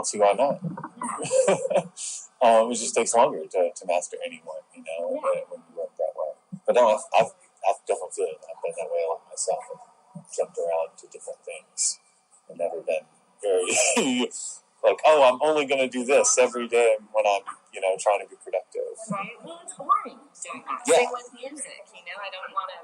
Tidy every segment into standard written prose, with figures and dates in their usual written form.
see why not. It just takes longer to master anyone, when you work that way. But no, I've definitely feel it. I've been that way a lot myself. I've jumped around to different things and never been very like, oh, I'm only going to do this every day when I'm, trying to be productive. Right? Well, it's boring doing that. Yeah. Same with music, I don't want to.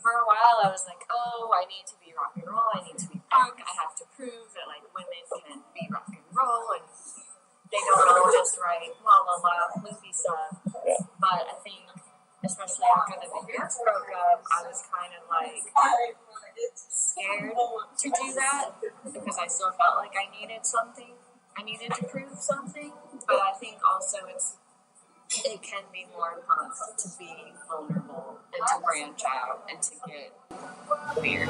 For a while, I was like, oh, I need to be rock and roll. I need to be punk. I have to prove that, women can be rock and roll, and they don't all just write la la la loopy stuff. Yeah. But I think, especially after the Memphis broke up, I was kind of scared to do that because I still felt like I needed something. I needed to prove something. But I think also it can be more fun to be vulnerable and to branch out and to get weird.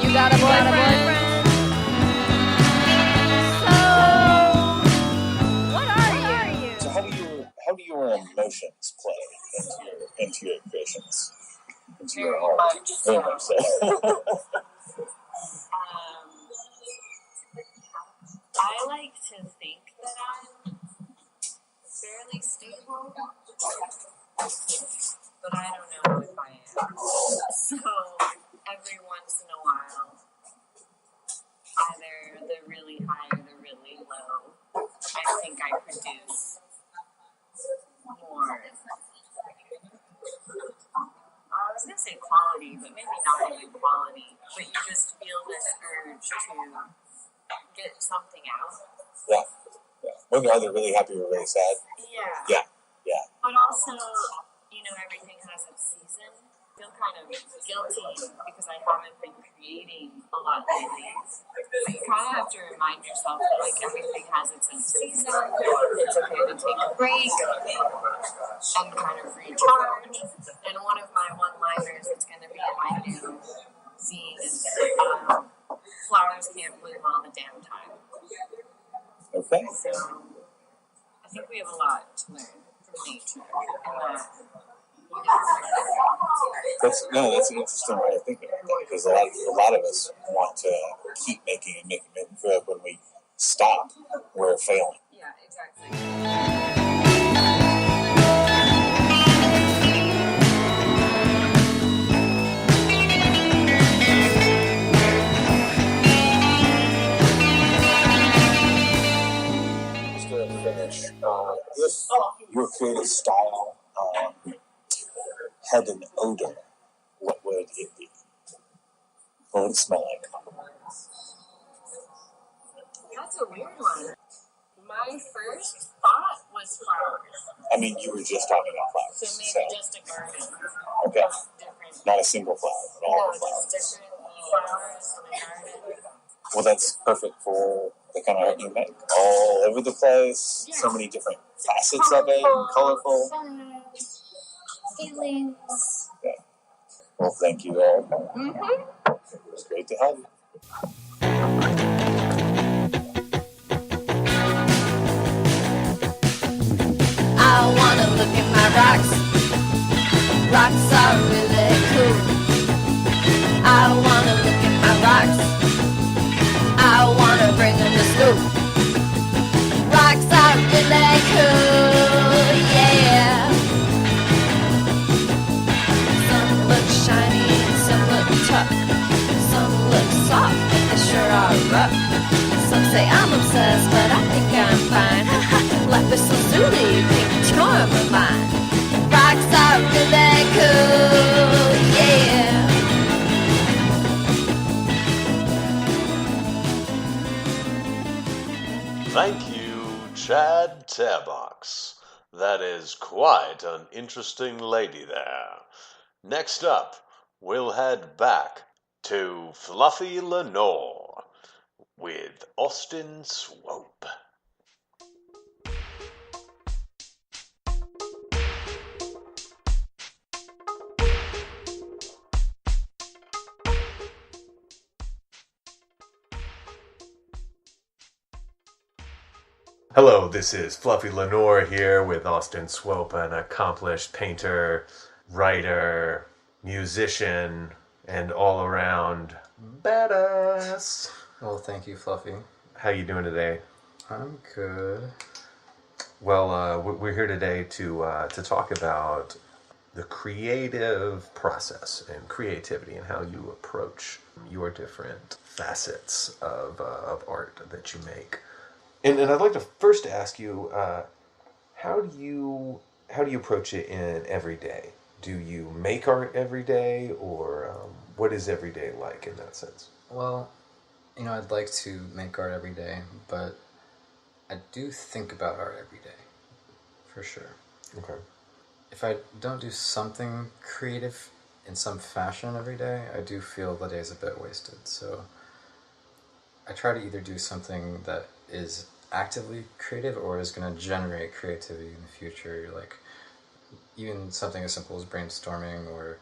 You got a boyfriend? So, what are you? So how do your emotions play into your creations? Into your art? Very much so. I like to think that I'm fairly stable, but I don't know if I am. So every once in a while, either the really high or the really low, I think I produce more. I was going to say quality, but maybe not even quality. But you just feel this urge to get something out. Yeah. When you're either really happy or really sad. Yeah. Yeah. But also, everything has its season. I feel kind of guilty because I haven't been creating a lot lately. But you kind of have to remind yourself that everything has its own season. It's okay to take a break and kind of recharge. And one of my one-liners that's going to be in my new zine is flowers can't bloom all the damn time. Okay. So I think we have a lot to learn from nature and that. That's an interesting way of thinking about that, because a lot of us want to keep making and making. When we stop, we're failing. Yeah, exactly. Just to finish, if your creative style had an odor, what would it be? What would it smell like? That's a weird one. My first thought was flowers. I mean, you were just talking about flowers. So maybe just a garden. Okay. Different. Not a single flower, but all the flowers. Just different flowers in a garden. Well, that's perfect for the kind of art you make. All over the place, so many different facets of it, and colorful. Feelings. Yeah. Well, thank you all. Mm-hmm. It was great to have you. I wanna look at my rocks. Rocks are really cool. I wanna look at my rocks. I wanna bring them to school. Rocks are really cool, yeah. Some look shiny and some look tough. Some look soft, but they sure are rough. Some say I'm obsessed, but I think I'm fine. Life is so zooty, pink charm of mine. Rocks are really cool, yeah. Thank you, Chad Terbox. That is quite an interesting lady there. Next up, we'll head back to Fluffy Lenore with Austin Swope. Hello, this is Fluffy Lenore here with Austin Swope, an accomplished painter, writer, musician, and all-around badass. Well, thank you, Fluffy. How you doing today? I'm good. Well, we're here today to talk about the creative process and creativity and how you approach your different facets of art that you make. And I'd like to first ask you, how do you approach it in every day? Do you make art every day, or what is every day like in that sense? Well, I'd like to make art every day, but I do think about art every day, for sure. Okay. If I don't do something creative in some fashion every day, I do feel the day is a bit wasted. So I try to either do something that is actively creative or is going to generate creativity in the future, like even something as simple as brainstorming or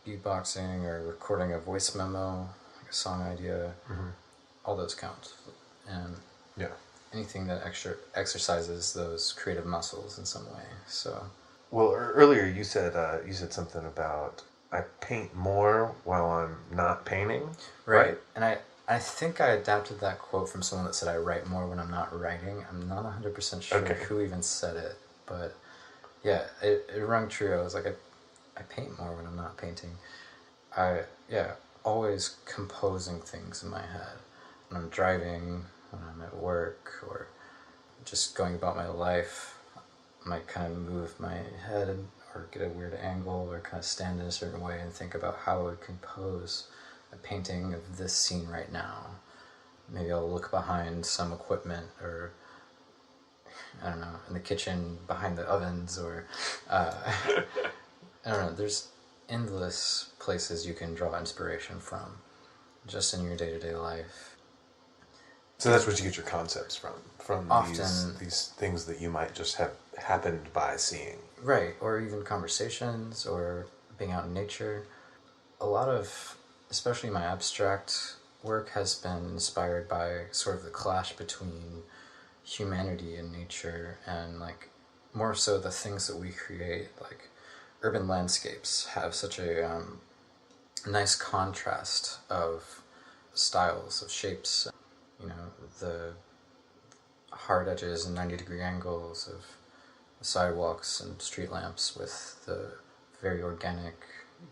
beatboxing or recording a voice memo, like a song idea. All those count. And Yeah. anything that exercises those creative muscles in some way. So, Well, earlier you said something about I paint more while I'm not painting. right. And I think I adapted that quote from someone that said I write more when I'm not writing. I'm not 100% sure Okay. who even said it, but yeah, it rang true. I was like, I paint more when I'm not painting. Always composing things in my head. When I'm driving, when I'm at work, or just going about my life, I might kind of move my head or get a weird angle or kind of stand in a certain way and think about how I would compose a painting of this scene right now. Maybe I'll look behind some equipment, or I don't know, in the kitchen behind the ovens, or I don't know, there's endless places you can draw inspiration from just in your day-to-day life. So that's what you get your concepts from Often, these things that you might just have happened by seeing. right, or even conversations or being out in nature. A lot of, especially my abstract work, has been inspired by sort of the clash between humanity and nature, and like more so the things that we create. Like urban landscapes have such a nice contrast of styles, of shapes. The hard edges and 90-degree angles of sidewalks and street lamps with the very organic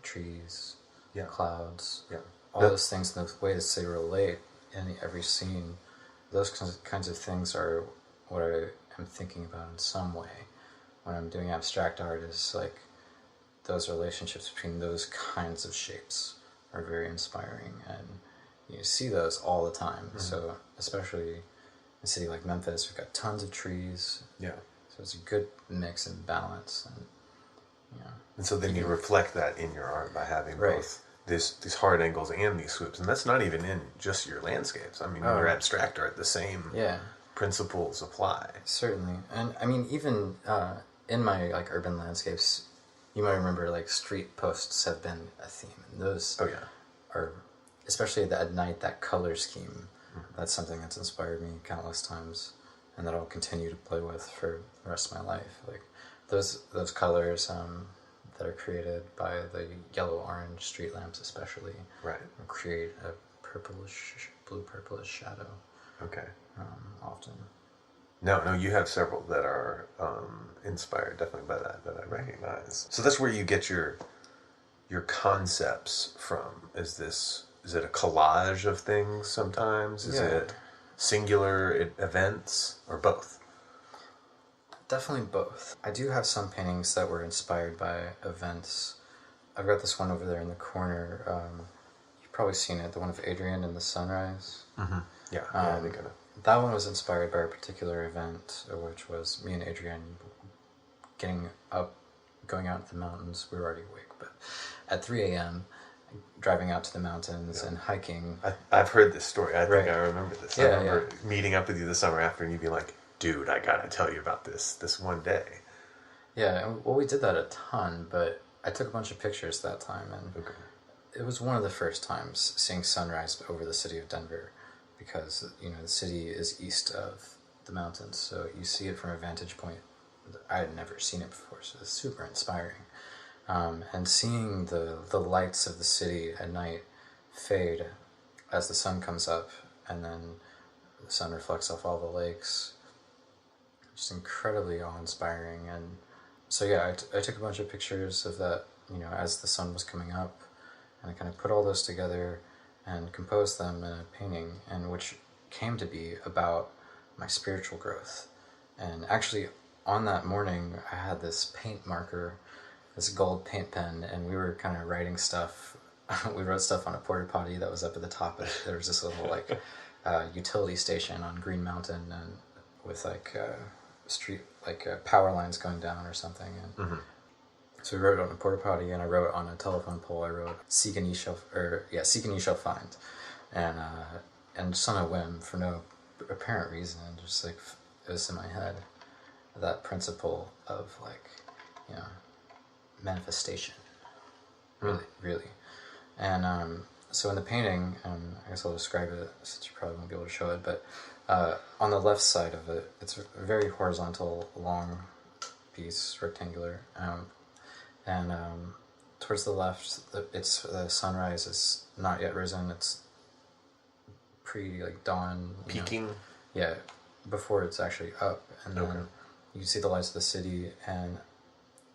trees, clouds, all those things, and the ways they relate in every scene. Those kinds of things are what I am thinking about in some way when I'm doing abstract art. Is like those relationships between those kinds of shapes are very inspiring, and you see those all the time. So especially in a city like Memphis, we've got tons of trees. Yeah. So it's a good mix and balance, and And so then you reflect that in your art by having both these hard angles and these swoops, and that's not even in just your landscapes. I mean, your abstract art, the same principles apply. Certainly. And I mean, even in my like urban landscapes, you might remember like street posts have been a theme, and those are, especially at night, that color scheme. That's something that's inspired me countless times, and that I'll continue to play with for the rest of my life. Like those colors that are created by the yellow-orange street lamps, especially, create a blue-purplish shadow. Okay. Often. No, you have several that are inspired definitely by that I recognize. So that's where you get your concepts from. Is it a collage of things sometimes? Is it singular events, or both? Definitely both. I do have some paintings that were inspired by events. I've got this one over there in the corner. You've probably seen it, the one of Adrian and the sunrise. Mm-hmm. Yeah, I think I know. That one was inspired by a particular event, which was me and Adrian getting up, going out to the mountains. We were already awake, but at 3 a.m., driving out to the mountains and hiking. I've heard this story. I think I remember this. I remember meeting up with you the summer after, and you'd be like, dude, I gotta tell you about this one day. Yeah, well, we did that a ton, but I took a bunch of pictures that time, and it was one of the first times seeing sunrise over the city of Denver, because the city is east of the mountains, so you see it from a vantage point. I had never seen it before, so it's super inspiring. And seeing the lights of the city at night fade as the sun comes up, and then The sun reflects off all the lakes. Just incredibly awe-inspiring. And so yeah, I took a bunch of pictures of that, as the sun was coming up, and I kind of put all those together and composed them in a painting, and which came to be about my spiritual growth. And actually, on that morning, I had this paint marker, this gold paint pen, and we were kind of writing stuff. We wrote stuff on a porta potty that was up at the top. There was this little utility station on Green Mountain, and with street power lines going down or something. And so we wrote it on a porta potty, and I wrote on a telephone pole. I wrote "Seek and ye shall find," and just on a whim for no apparent reason, just it was in my head. That principle of manifestation, really. And so in the painting, I guess I'll describe it since you probably won't be able to show it, but on the left side of it, it's a very horizontal, long piece, rectangular, and towards the left, the sunrise is not yet risen. It's dawn, Peaking. Yeah, before it's actually up, and then you can see the lights of the city, and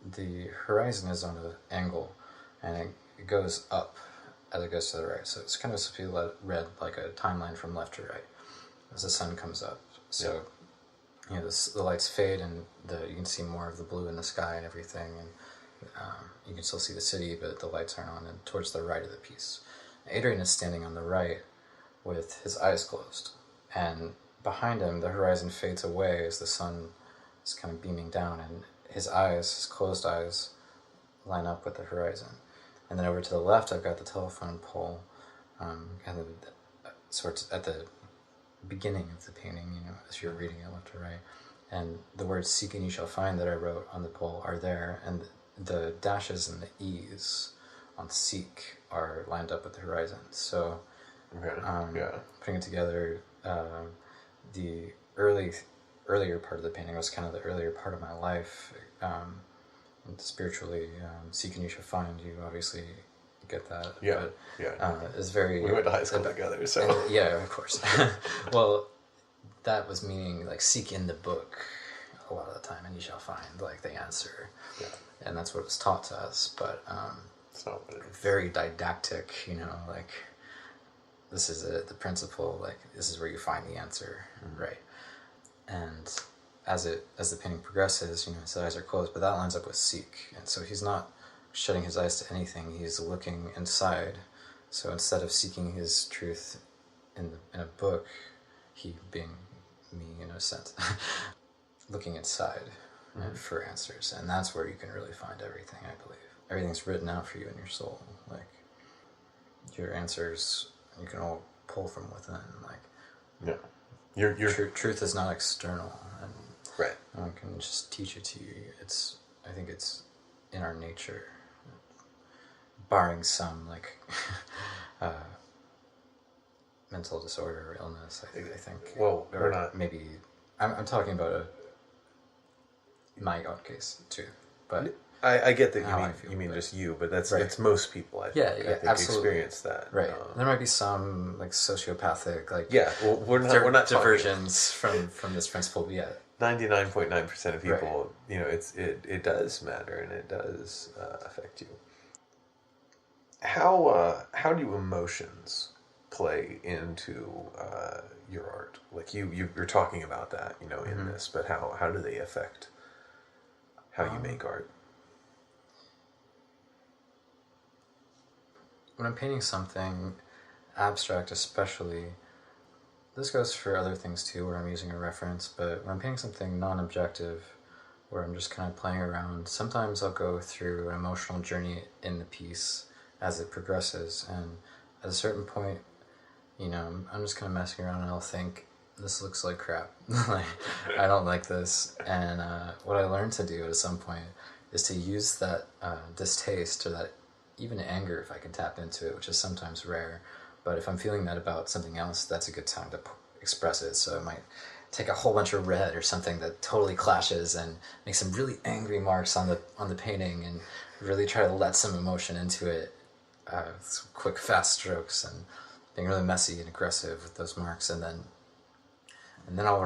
the horizon is on an angle, and it goes up as it goes to the right. So it's kind of supposed to be read like a timeline from left to right as the sun comes up. So the lights fade, and you can see more of the blue in the sky and everything, and you can still see the city, but the lights aren't on. And towards the right of the piece, Adrian is standing on the right with his eyes closed, and behind him the horizon fades away as the sun is kind of beaming down, and his closed eyes, line up with the horizon. And then over to the left, I've got the telephone pole, kind of sort of at the beginning of the painting, as you're reading it left to right. And the words "seek and you shall find" that I wrote on the pole are there, and the dashes and the E's on "seek" are lined up with the horizon. So, putting it together, the earlier part of the painting was kind of the earlier part of my life. Spiritually, "seek and you shall find." You obviously get that. But, it's very. We went to high school together, so of course. Well, that was meaning seek in the book a lot of the time, and you shall find the answer. Yeah. And that's what was taught to us. But it's not what it is. Very didactic. This is the principle. This is where you find the answer, right? And as the painting progresses, his eyes are closed, but that lines up with "seek," and so he's not shutting his eyes to anything. He's looking inside. So instead of seeking his truth in a book, he, being me in a sense, looking inside for answers, and that's where you can really find everything. I believe everything's written out for you in your soul. Your answers, you can all pull from within. Your truth is not external, and right. No one can just teach it to you. I think it's in our nature, barring some mental disorder or illness. I think. Well, or we're not. Maybe I'm talking about my own case too, but. I get that you mean just you, but that's most people. I think absolutely experience that. Right. There might be some sociopathic Well, we're not diversions from this principle, but 99.9% of people, it does matter, and it does affect you. How do emotions play into your art? You're talking about that, in this, but how do they affect how you make art? When I'm painting something abstract, especially, this goes for other things too, where I'm using a reference, but when I'm painting something non-objective, where I'm just kind of playing around, sometimes I'll go through an emotional journey in the piece as it progresses, and at a certain point, I'm just kind of messing around, and I'll think, this looks like crap. I don't like this. And what I learned to do at some point is to use that distaste, or that even anger, if I can tap into it, which is sometimes rare. But if I'm feeling that about something else, that's a good time to express it. So I might take a whole bunch of red or something that totally clashes and make some really angry marks on the painting, and really try to let some emotion into it. Some quick, fast strokes, and being really messy and aggressive with those marks, and then and then I'll